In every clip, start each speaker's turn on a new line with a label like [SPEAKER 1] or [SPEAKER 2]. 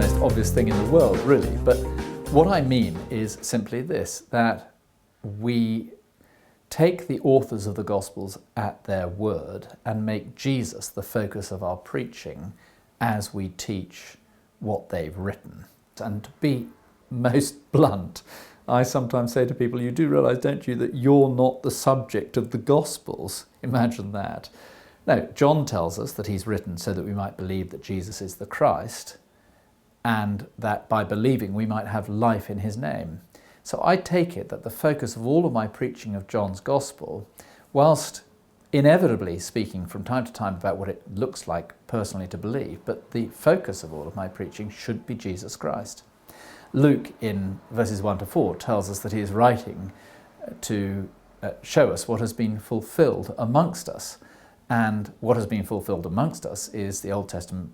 [SPEAKER 1] most obvious thing in the world, really. But what I mean is simply this, that we take the authors of the Gospels at their word and make Jesus the focus of our preaching as we teach what they've written. And to be most blunt, I sometimes say to people, you do realise, don't you, that you're not the subject of the Gospels? Imagine that. No, John tells us that he's written so that we might believe that Jesus is the Christ, and that by believing we might have life in his name. So I take it that the focus of all of my preaching of John's Gospel, whilst inevitably speaking from time to time about what it looks like personally to believe, but the focus of all of my preaching should be Jesus Christ. Luke in verses 1 to 4 tells us that he is writing to show us what has been fulfilled amongst us. And what has been fulfilled amongst us is the Old Testament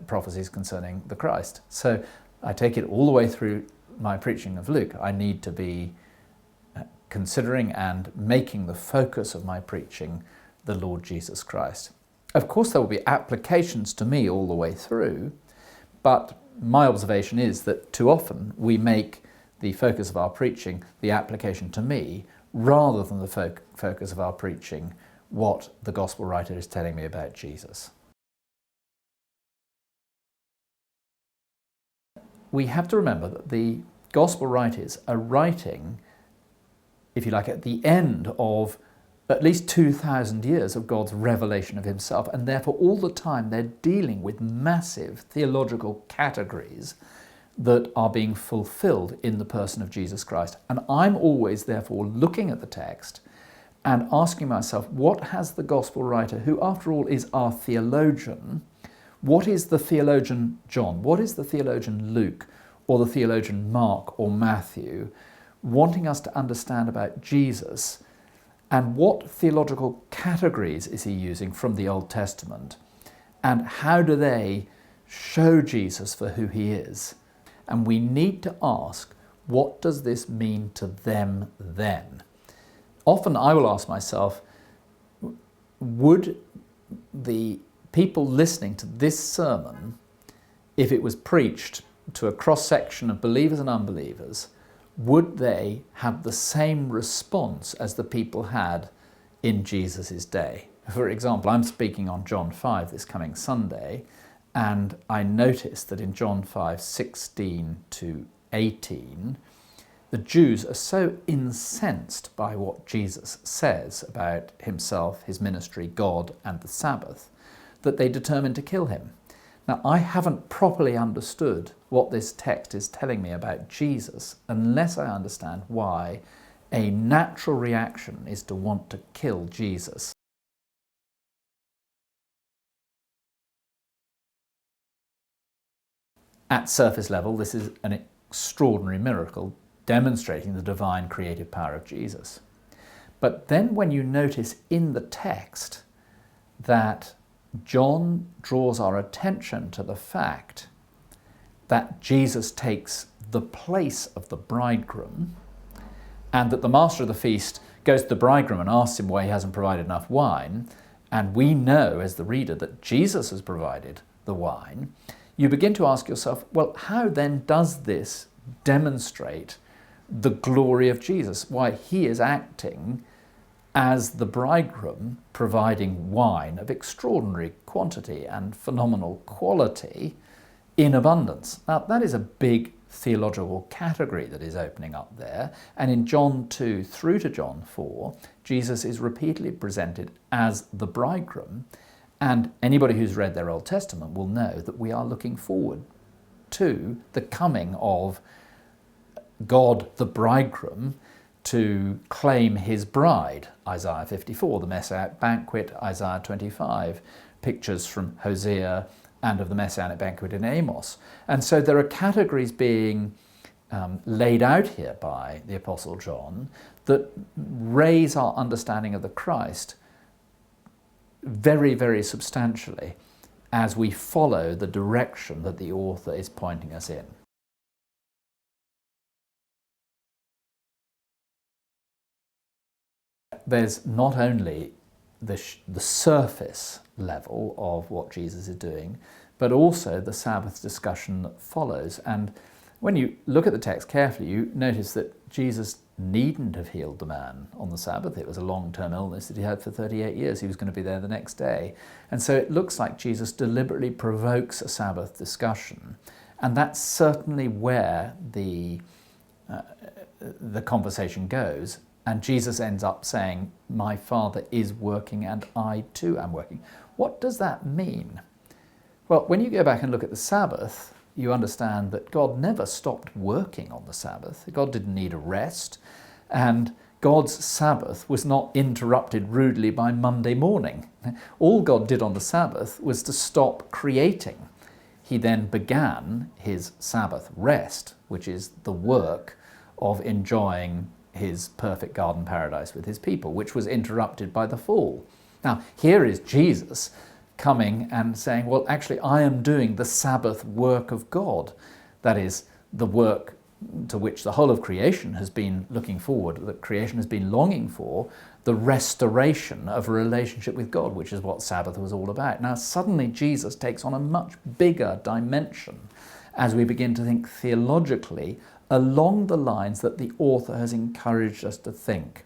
[SPEAKER 1] prophecies concerning the Christ. So I take it all the way through my preaching of Luke. I need to be considering and making the focus of my preaching the Lord Jesus Christ. Of course, there will be applications to me all the way through, but my observation is that too often we make the focus of our preaching the application to me rather than the focus of our preaching what the gospel writer is telling me about Jesus. We have to remember that the gospel writers are writing, if you like, at the end of at least 2,000 years of God's revelation of himself, and therefore all the time they're dealing with massive theological categories that are being fulfilled in the person of Jesus Christ. And I'm always therefore looking at the text and asking myself, what has the gospel writer, who after all is our theologian, what is the theologian John, what is the theologian Luke, or the theologian Mark or Matthew, wanting us to understand about Jesus, and what theological categories is he using from the Old Testament, and how do they show Jesus for who he is? And we need to ask, what does this mean to them then? Often I will ask myself, would the people listening to this sermon, if it was preached to a cross-section of believers and unbelievers, would they have the same response as the people had in Jesus' day? For example, I'm speaking on John 5 this coming Sunday, and I noticed that in John 5:16 to 18, the Jews are so incensed by what Jesus says about himself, his ministry, God, and the Sabbath, that they determine to kill him. Now, I haven't properly understood what this text is telling me about Jesus unless I understand why a natural reaction is to want to kill Jesus. At surface level, this is an extraordinary miracle demonstrating the divine creative power of Jesus. But then when you notice in the text that John draws our attention to the fact that Jesus takes the place of the bridegroom, and that the master of the feast goes to the bridegroom and asks him why he hasn't provided enough wine, and we know as the reader that Jesus has provided the wine, you begin to ask yourself, well, how then does this demonstrate the glory of Jesus? Why, he is acting as the bridegroom, providing wine of extraordinary quantity and phenomenal quality in abundance. Now, that is a big theological category that is opening up there. And in John 2 through to John 4, Jesus is repeatedly presented as the bridegroom. And anybody who's read their Old Testament will know that we are looking forward to the coming of God, the bridegroom, to claim his bride. Isaiah 54, the Messianic banquet, Isaiah 25, pictures from Hosea and of the Messianic banquet in Amos. And so there are categories being laid out here by the Apostle John that raise our understanding of the Christ very, very substantially as we follow the direction that the author is pointing us in. There's not only the surface level of what Jesus is doing, but also the Sabbath discussion that follows. And when you look at the text carefully, you notice that Jesus needn't have healed the man on the Sabbath. It was a long-term illness that he had for 38 years. He was going to be there the next day. And so it looks like Jesus deliberately provokes a Sabbath discussion. And that's certainly where the conversation goes. And Jesus ends up saying, my Father is working and I too am working. What does that mean? Well, when you go back and look at the Sabbath, you understand that God never stopped working on the Sabbath. God didn't need a rest. And God's Sabbath was not interrupted rudely by Monday morning. All God did on the Sabbath was to stop creating. He then began his Sabbath rest, which is the work of enjoying his perfect garden paradise with his people, which was interrupted by the fall. Now, here is Jesus coming and saying, well, actually, I am doing the Sabbath work of God. That is, the work to which the whole of creation has been looking forward, that creation has been longing for, the restoration of a relationship with God, which is what Sabbath was all about. Now, suddenly Jesus takes on a much bigger dimension as we begin to think theologically along the lines that the author has encouraged us to think.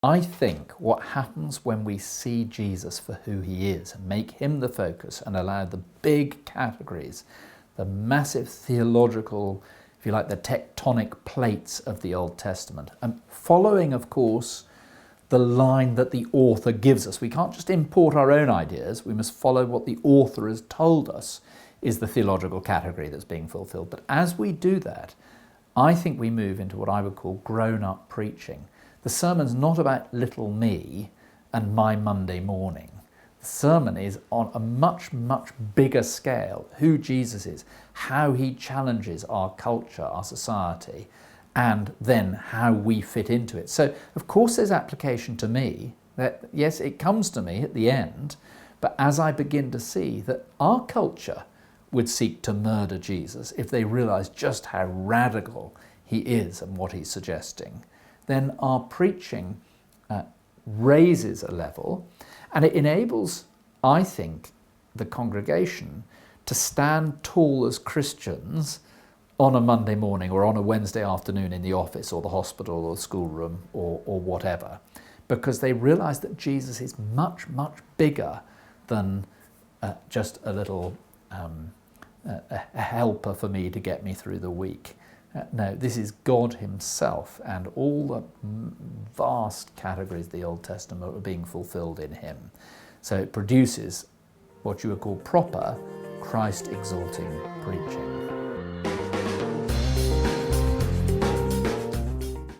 [SPEAKER 1] I think what happens when we see Jesus for who he is and make him the focus and allow the big categories, the massive theological, if you like, the tectonic plates of the Old Testament, and following, of course, the line that the author gives us. We can't just import our own ideas, we must follow what the author has told us is the theological category that's being fulfilled. But as we do that, I think we move into what I would call grown-up preaching. The sermon's not about little me and my Monday morning. The sermon is on a much, much bigger scale, who Jesus is, how he challenges our culture, our society, and then how we fit into it. So, of course, there's application to me. That, yes, it comes to me at the end, but as I begin to see that our culture would seek to murder Jesus if they realize just how radical he is and what he's suggesting, then our preaching raises a level, and it enables, I think, the congregation to stand tall as Christians on a Monday morning or on a Wednesday afternoon in the office or the hospital or the schoolroom or whatever, because they realize that Jesus is much, much bigger than just a little a helper for me to get me through the week. No, this is God himself, and all the vast categories of the Old Testament are being fulfilled in him. So it produces what you would call proper Christ-exalting preaching.